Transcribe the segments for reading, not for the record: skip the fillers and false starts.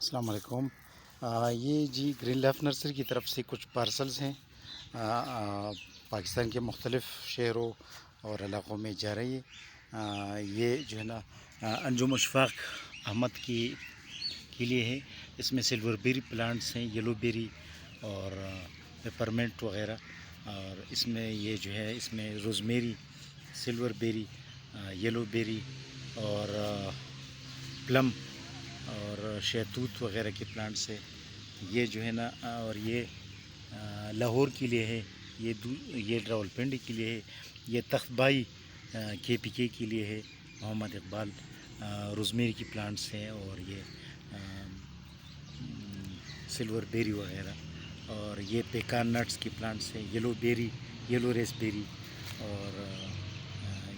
السلام علیکم۔ یہ جی گرین لیف نرسری کی طرف سے کچھ پارسلز ہیں، پاکستان کے مختلف شہروں اور علاقوں میں جا رہی ہے۔ یہ جو ہے نا انجم اشفاق احمد کے لیے ہے۔ اس میں سلور بیری پلانٹس ہیں، یلو بیری اور پیپرمنٹ وغیرہ، اور اس میں یہ جو ہے اس میں روزمیری، سلور بیری، یلو بیری اور پلم اور شہتوت وغیرہ کے پلانٹس ہے۔ یہ جو ہے نا اور یہ لاہور کے لیے ہے، یہ راولپنڈی کے لیے ہے، یہ تخت بائی KPK کے لیے ہے، محمد اقبال روزمیری کی پلانٹس ہیں، اور یہ سلور بیری وغیرہ، اور یہ پیکان نٹس کی پلانٹس ہیں، یلو بیری، یلو ریس بیری، اور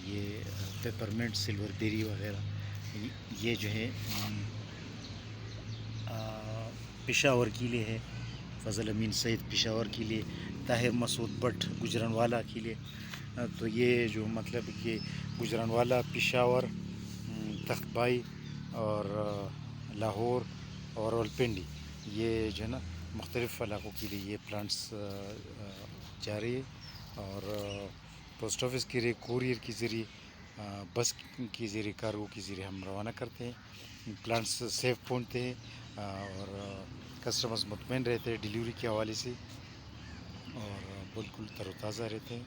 یہ پیپرمنٹ سلور بیری وغیرہ۔ یہ جو ہے پشاور کے لیے ہے، فضل امین سعید پشاور کے لیے، طاہر مسعود بٹ گجرانوالہ کے لیے۔ تو یہ جو مطلب کہ گجرانوالہ، پشاور، تخت بائی اور لاہور اور راولپنڈی، یہ جو ہے نا مختلف علاقوں کے لیے یہ پلانٹس جا رہی ہے، اور پوسٹ آفس کے ذریعے، کوریئر کے ذریعے، بس کے ذریعے، کارگو کے ذریعے ہم روانہ کرتے ہیں۔ پلانٹس سیف پہنچتے ہیں اور کسٹمرز مطمئن رہتے ہیں ڈیلیوری کے حوالے سے، اور بالکل تر و تازہ رہتے ہیں۔